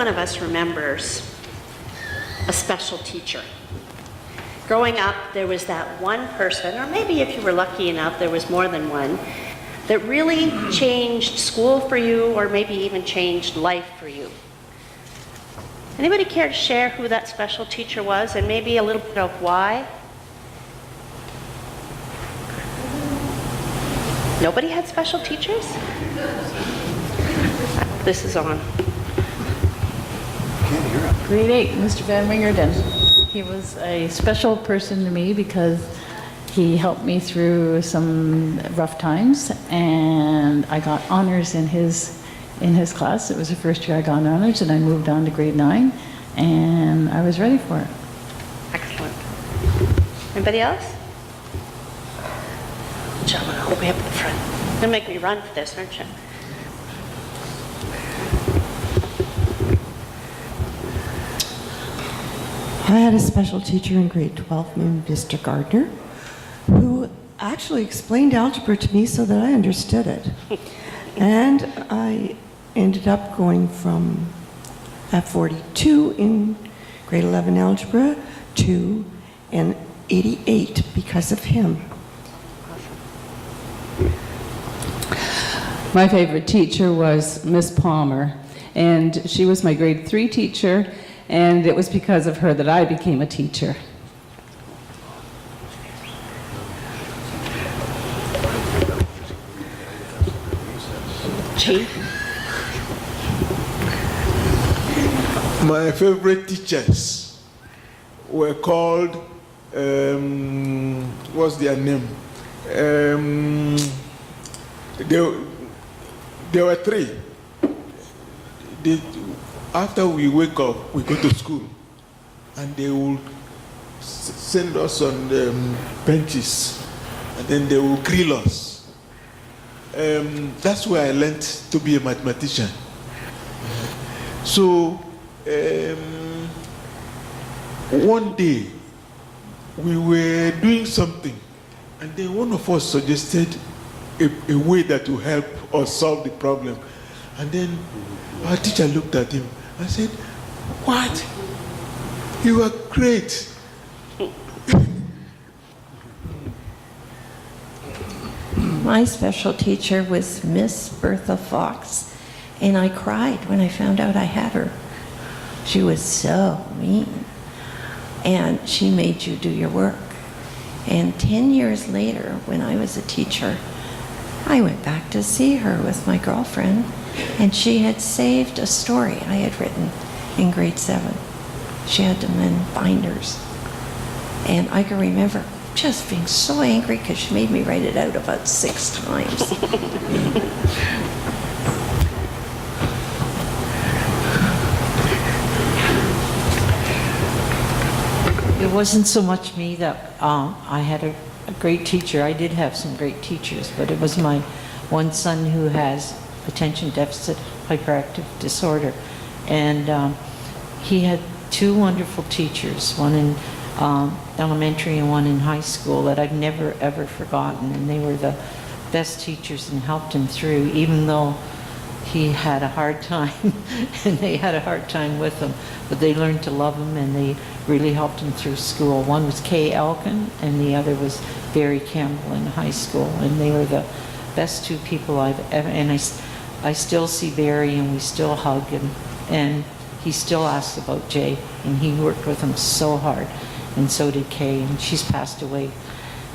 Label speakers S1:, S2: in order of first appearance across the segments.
S1: one of us remembers a special teacher? Growing up, there was that one person, or maybe if you were lucky enough, there was more than one, that really changed school for you, or maybe even changed life for you. Anybody care to share who that special teacher was, and maybe a little bit of why? Nobody had special teachers? This is on.
S2: Grade 8, Mr. Van Wingerden. He was a special person to me because he helped me through some rough times, and I got honors in his class. It was the first year I got honors, and I moved on to grade 9, and I was ready for it.
S1: Excellent. Anybody else? Gentlemen, all the way up in the front. You're gonna make me run for this, aren't you?
S3: I had a special teacher in grade 12 named Mr. Gardner, who actually explained algebra to me so that I understood it. And I ended up going from a 42 in grade 11 algebra to an 88 because of him.
S4: My favorite teacher was Miss Palmer, and she was my grade 3 teacher, and it was because of her that I became a teacher.
S1: Chief?
S5: My favorite teachers were called, what's their name? There were 3. After we wake up, we go to school, and they will send us on the benches, and then they will grill us. That's where I learned to be a mathematician. So one day we were doing something, and then one of us suggested a way that will help us solve the problem. And then our teacher looked at him and said, "What? You are great."
S3: My special teacher was Miss Bertha Fox, and I cried when I found out I had her. She was so mean, and she made you do your work. And 10 years later, when I was a teacher, I went back to see her with my girlfriend, and she had saved a story I had written in grade 7. She had to mend binders. And I can remember just being so angry because she made me write it out about 6 times.
S6: It wasn't so much me that I had a great teacher. I did have some great teachers, but it was my one son who has attention deficit hyperactive disorder. And he had 2 wonderful teachers, one in elementary and one in high school, that I've never ever forgotten. And they were the best teachers and helped him through, even though he had a hard time and they had a hard time with him. But they learned to love him, and they really helped him through school. One was Kay Elkin, and the other was Barry Campbell in high school. And they were the best 2 people I've ever, and I still see Barry, and we still hug, and he still asks about Jay, and he worked with him so hard, and so did Kay, and she's passed away.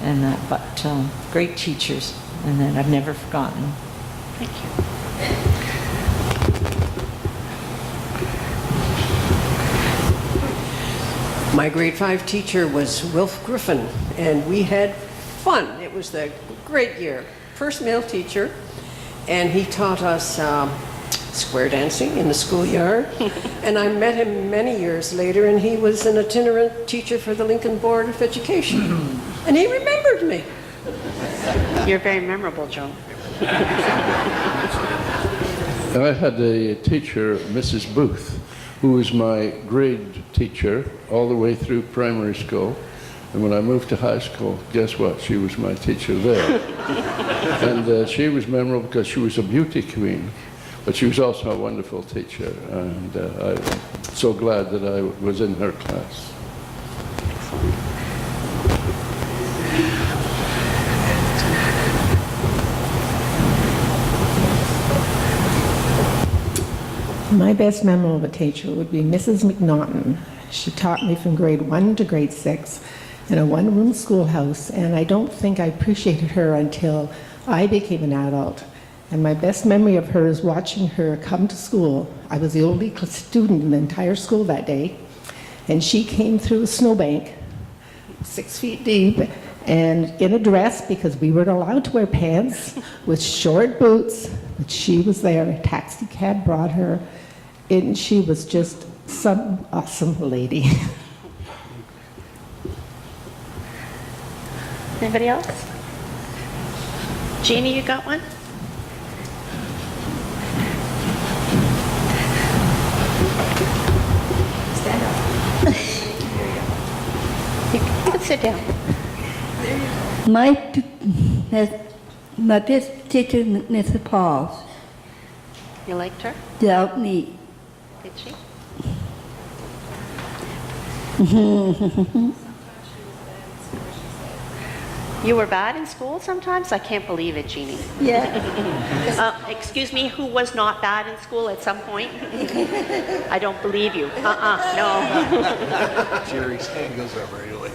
S6: And but great teachers, and that I've never forgotten.
S1: Thank you.
S7: My grade 5 teacher was Wilf Griffin, and we had fun. It was a great year. First male teacher, and he taught us square dancing in the schoolyard. And I met him many years later, and he was an itinerant teacher for the Lincoln Board of Education. And he remembered me.
S1: You're very memorable, Joan.
S8: I had a teacher, Mrs. Booth, who was my grade teacher all the way through primary school. And when I moved to high school, guess what? She was my teacher there. And she was memorable because she was a beauty queen. But she was also a wonderful teacher, and I'm so glad that I was in her class.
S9: My best memorable teacher would be Mrs. McNaughton. She taught me from grade 1 to grade 6 in a one-room schoolhouse, and I don't think I appreciated her until I became an adult. And my best memory of her is watching her come to school. I was the only student in the entire school that day, and she came through a snowbank, 6 feet deep, and in a dress, because we weren't allowed to wear pants, with short boots, but she was there. A taxi cab brought her, and she was just some awesome lady.
S1: Anybody else? Jeannie, you got one? Stand up. You can sit down.
S10: My best teacher, Mrs. Pauls,
S1: You liked her?
S10: dealt me.
S1: Did she? You were bad in school sometimes? I can't believe it, Jeannie.
S10: Yeah.
S1: Excuse me, who was not bad in school at some point? I don't believe you. No.
S11: Jerry's hand goes up really.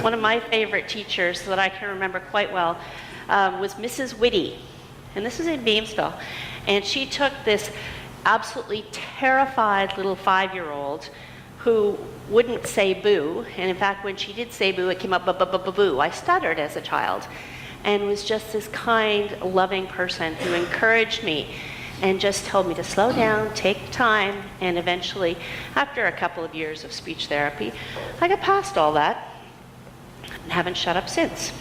S1: One of my favorite teachers that I can remember quite well was Mrs. Whitty, and this is in Beamsville. And she took this absolutely terrified little 5-year-old who wouldn't say boo, and in fact, when she did say boo, it came up boo. I stuttered as a child, and was just this kind, loving person who encouraged me and just told me to slow down, take time, and eventually, after a couple of years of speech therapy, I got past all that and haven't shut up since.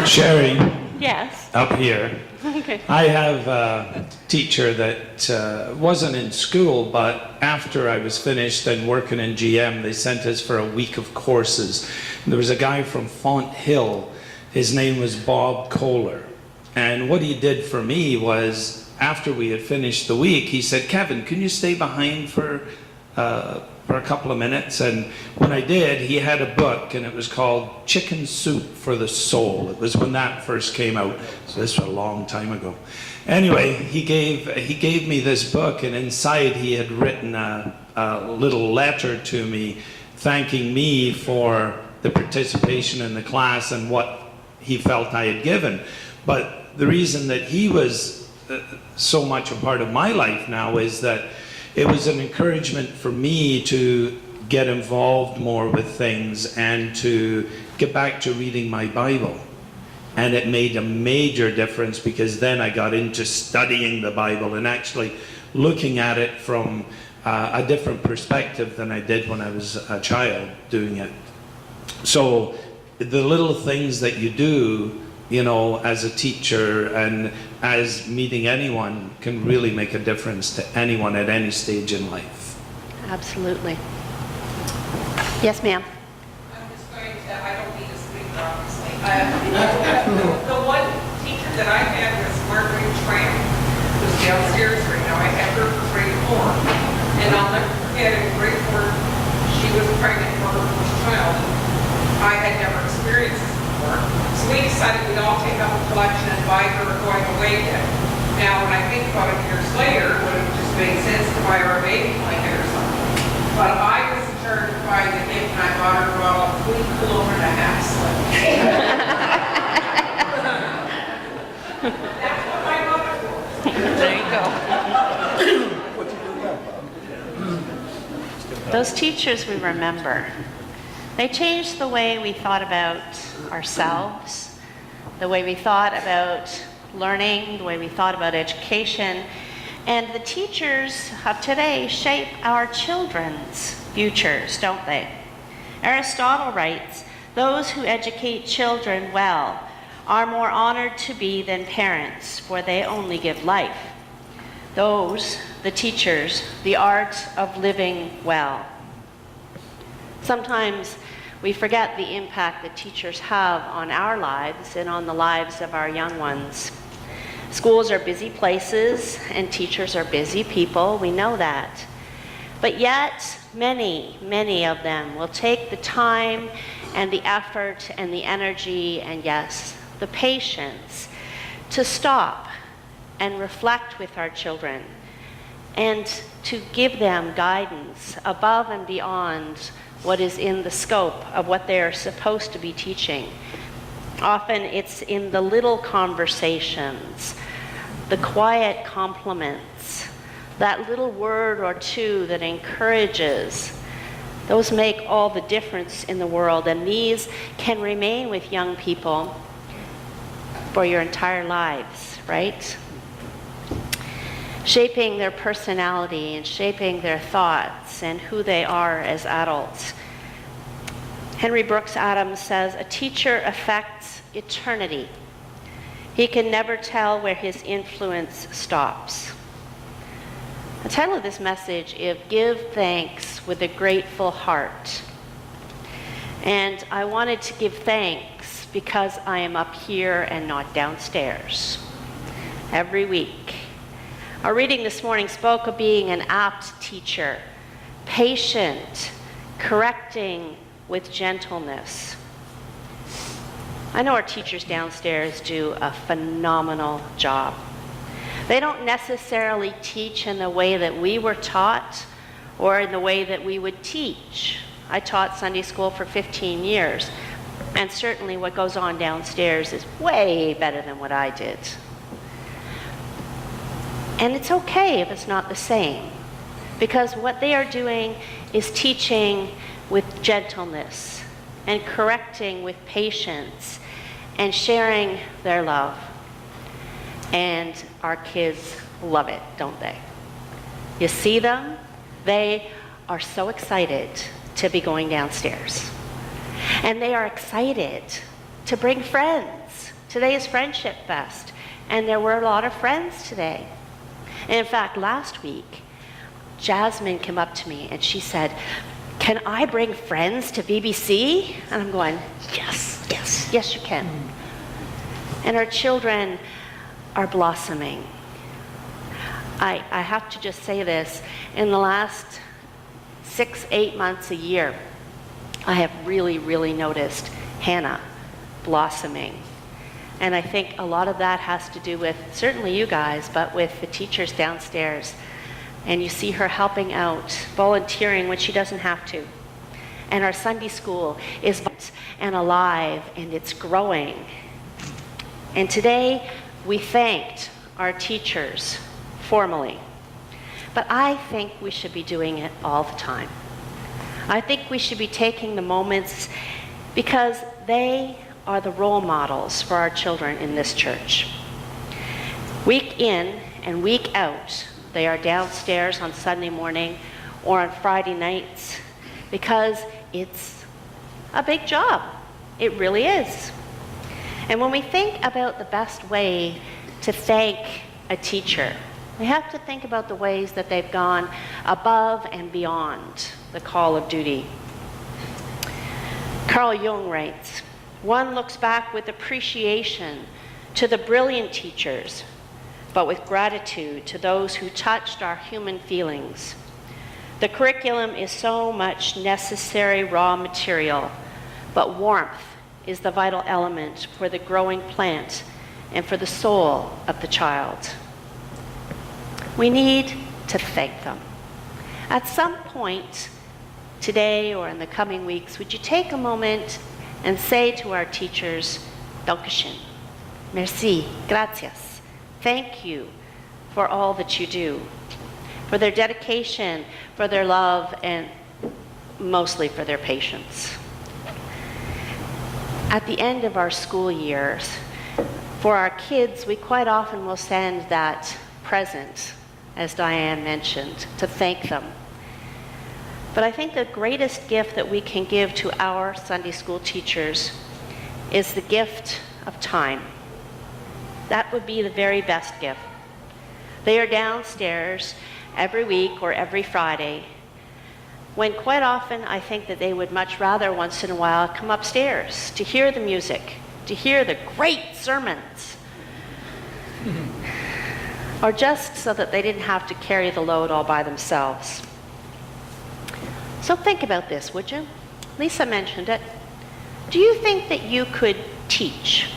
S12: Sherry,
S1: Yes.
S12: up here.
S1: Okay.
S12: I have a teacher that wasn't in school, but after I was finished and working in GM, they sent us for a week of courses. And there was a guy from Font Hill. His name was Bob Kohler. And what he did for me was, after we had finished the week, he said, "Kevin, can you stay behind for a couple of minutes?" And when I did, he had a book, and it was called Chicken Soup for the Soul. It was when that first came out, so this was a long time ago. Anyway, he gave me this book, and inside he had written a little letter to me thanking me for the participation in the class and what he felt I had given. But the reason that he was so much a part of my life now is that it was an encouragement for me to get involved more with things and to get back to reading my Bible. And it made a major difference, because then I got into studying the Bible and actually looking at it from a different perspective than I did when I was a child doing it. So the little things that you do, you know, as a teacher and as meeting anyone can really make a difference to anyone at any stage in life.
S1: Absolutely. Yes, ma'am.
S13: I'm just going to, I don't mean to speak obviously. The one teacher that I had was Margaret Tramp, who's downstairs right now. I had her for grade 4. And I'll never forget, in grade 4, she was pregnant for her first child. I had never experienced this before. So we decided we'd all take up a collection and buy her a going away gift. Now, when I think about it years later, it would have just made sense to buy her a baby blanket or something. But I was in charge of buying the gift, and I bought her a bottle of Queen Cologne and a half slip. That's what my mother wore.
S1: There you go. Those teachers we remember, they changed the way we thought about ourselves, the way we thought about learning, the way we thought about education. And the teachers of today shape our children's futures, don't they? Aristotle writes, "Those who educate children well are more honored to be than parents, for they only give life." Those, the teachers, the art of living well. Sometimes we forget the impact that teachers have on our lives and on the lives of our young ones. Schools are busy places and teachers are busy people. We know that. But yet, many of them will take the time and the effort and the energy and, yes, the patience to stop and reflect with our children and to give them guidance above and beyond what is in the scope of what they are supposed to be teaching. Often it's in the little conversations, the quiet compliments, that little word or two that encourages. Those make all the difference in the world, and these can remain with young people for your entire lives, right? Shaping their personality and shaping their thoughts and who they are as adults. Henry Brooks Adams says, "A teacher affects eternity. He can never tell where his influence stops." The title of this message is Give Thanks with a Grateful Heart. And I wanted to give thanks because I am up here and not downstairs every week. Our reading this morning spoke of being an apt teacher, patient, correcting with gentleness. I know our teachers downstairs do a phenomenal job. They don't necessarily teach in the way that we were taught or in the way that we would teach. I taught Sunday school for 15 years, and certainly what goes on downstairs is way better than what I did. And it's okay if it's not the same, because what they are doing is teaching with gentleness and correcting with patience and sharing their love. And our kids love it, don't they? You see them, they are so excited to be going downstairs. And they are excited to bring friends. Today is Friendship Fest, and there were a lot of friends today. And in fact, last week, Jasmine came up to me and she said, "Can I bring friends to BBC?" And I'm going, yes, you can. And our children are blossoming. I have to just say this, in the last 6-8 months, a year, I have really noticed Hannah blossoming. And I think a lot of that has to do with, certainly you guys, but with the teachers downstairs. And you see her helping out, volunteering when she doesn't have to. And our Sunday school is and alive, and it's growing. And today, we thanked our teachers formally. But I think we should be doing it all the time. I think we should be taking the moments because they are the role models for our children in this church. Week in and week out, they are downstairs on Sunday morning or on Friday nights because it's a big job. It really is. And when we think about the best way to thank a teacher, we have to think about the ways that they've gone above and beyond the call of duty. Carl Jung writes, "One looks back with appreciation to the brilliant teachers, but with gratitude to those who touched our human feelings. The curriculum is so much necessary raw material, but warmth is the vital element for the growing plant and for the soul of the child." We need to thank them. At some point today or in the coming weeks, would you take a moment and say to our teachers, "Dankeschön, merci, gracias, thank you for all that you do, for their dedication, for their love, and mostly for their patience." At the end of our school years, for our kids, we quite often will send that present, as Diane mentioned, to thank them. But I think the greatest gift that we can give to our Sunday school teachers is the gift of time. That would be the very best gift. They are downstairs every week or every Friday, when quite often I think that they would much rather once in a while come upstairs to hear the music, to hear the great sermons, or just so that they didn't have to carry the load all by themselves. So think about this, would you? Lisa mentioned it. Do you think that you could teach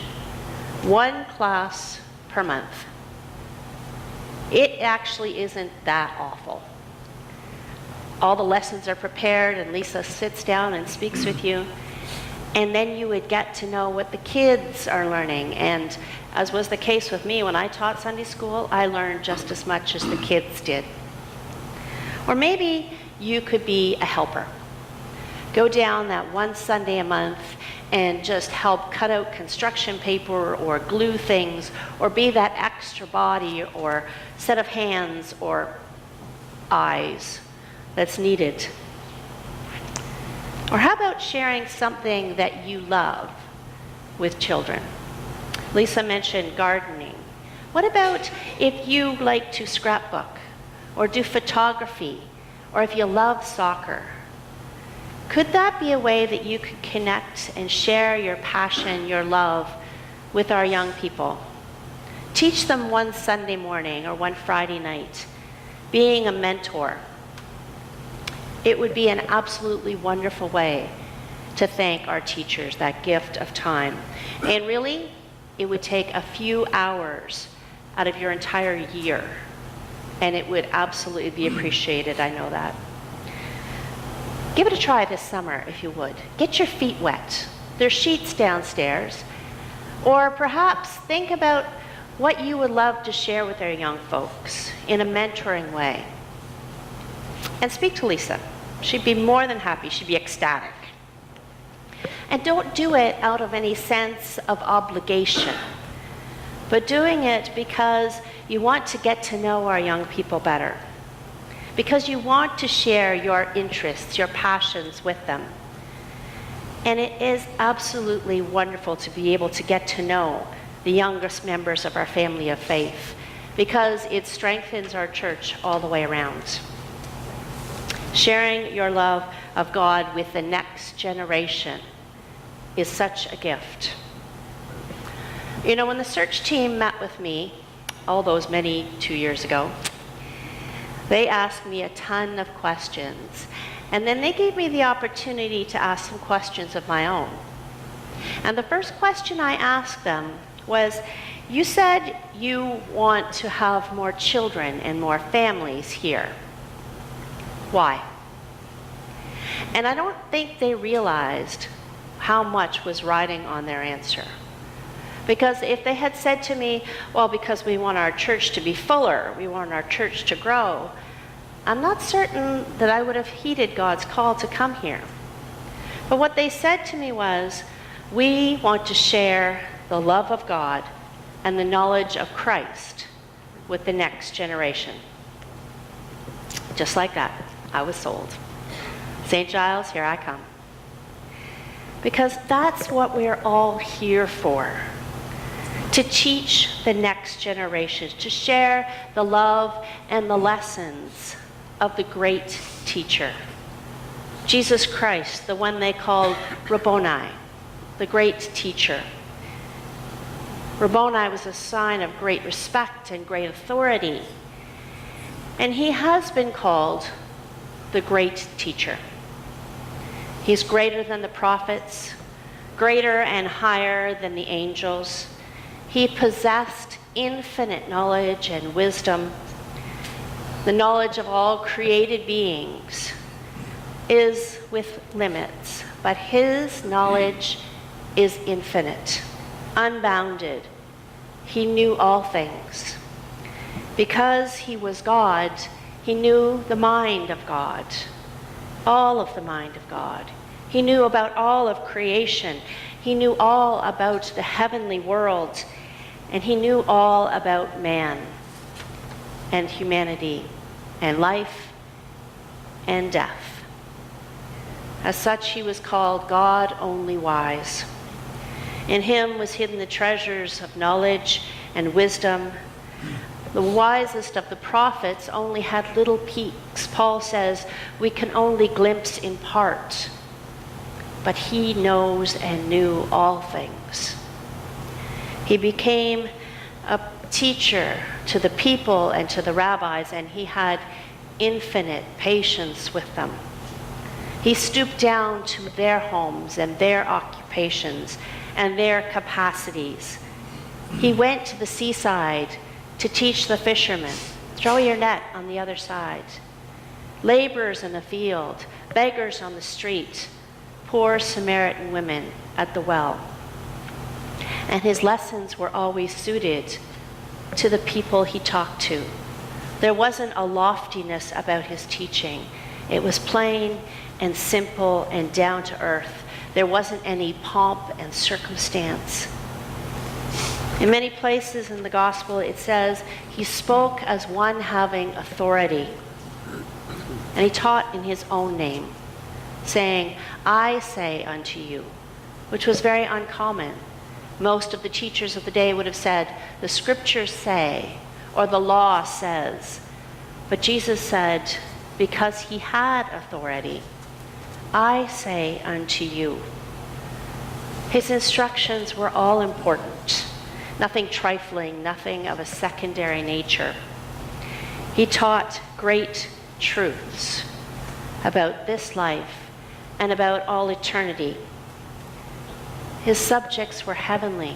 S1: one class per month? It actually isn't that awful. All the lessons are prepared and Lisa sits down and speaks with you, and then you would get to know what the kids are learning. And as was the case with me when I taught Sunday school, I learned just as much as the kids did. Or maybe you could be a helper. Go down that one Sunday a month and just help cut out construction paper or glue things, or be that extra body or set of hands or eyes that's needed. Or how about sharing something that you love with children? Lisa mentioned gardening. What about if you like to scrapbook or do photography, or if you love soccer? Could that be a way that you could connect and share your passion, your love with our young people? Teach them one Sunday morning or one Friday night, being a mentor. It would be an absolutely wonderful way to thank our teachers, that gift of time. And really, it would take a few hours out of your entire year, and it would absolutely be appreciated, I know that. Give it a try this summer, if you would. Get your feet wet. There's sheets downstairs. Or perhaps think about what you would love to share with our young folks in a mentoring way. And speak to Lisa. She'd be more than happy. She'd be ecstatic. And don't do it out of any sense of obligation, but doing it because you want to get to know our young people better, because you want to share your interests, your passions with them. And it is absolutely wonderful to be able to get to know the youngest members of our family of faith, because it strengthens our church all the way around. Sharing your love of God with the next generation is such a gift. You know, when the search team met with me, all those 2 years ago, they asked me a ton of questions. And then they gave me the opportunity to ask some questions of my own. And the first question I asked them was, you said you want to have more children and more families here. Why? And I don't think they realized how much was riding on their answer. Because if they had said to me, well, because we want our church to be fuller, we want our church to grow, I'm not certain that I would have heeded God's call to come here. But what they said to me was, we want to share the love of God and the knowledge of Christ with the next generation. Just like that, I was sold. St. Giles, here I come. Because that's what we're all here for. To teach the next generations, to share the love and the lessons of the great teacher. Jesus Christ, the one they called Rabboni, the great teacher. Rabboni was a sign of great respect and great authority. And he has been called the great teacher. He's greater than the prophets, greater and higher than the angels. He possessed infinite knowledge and wisdom. The knowledge of all created beings is with limits, but his knowledge is infinite, unbounded. He knew all things. Because he was God, he knew the mind of God, all of the mind of God. He knew about all of creation. He knew all about the heavenly world, and he knew all about man and humanity and life and death. As such, he was called God only wise. In him was hidden the treasures of knowledge and wisdom. The wisest of the prophets only had little peeks. Paul says, we can only glimpse in part, but he knows and knew all things. He became a teacher to the people and to the rabbis, and he had infinite patience with them. He stooped down to their homes and their occupations and their capacities. He went to the seaside to teach the fishermen, throw your net on the other side. Laborers in the field, beggars on the street, poor Samaritan women at the well. And his lessons were always suited to the people he talked to. There wasn't a loftiness about his teaching. It was plain and simple and down to earth. There wasn't any pomp and circumstance. In many places in the gospel, it says he spoke as one having authority. And he taught in his own name, saying, I say unto you, which was very uncommon. Most of the teachers of the day would have said, the scriptures say, or the law says. But Jesus said, because he had authority, I say unto you. His instructions were all important, nothing trifling, nothing of a secondary nature. He taught great truths about this life and about all eternity. His subjects were heavenly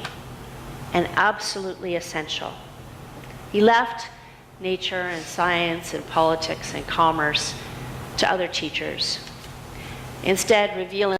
S1: and absolutely essential. He left nature and science and politics and commerce to other teachers, instead revealing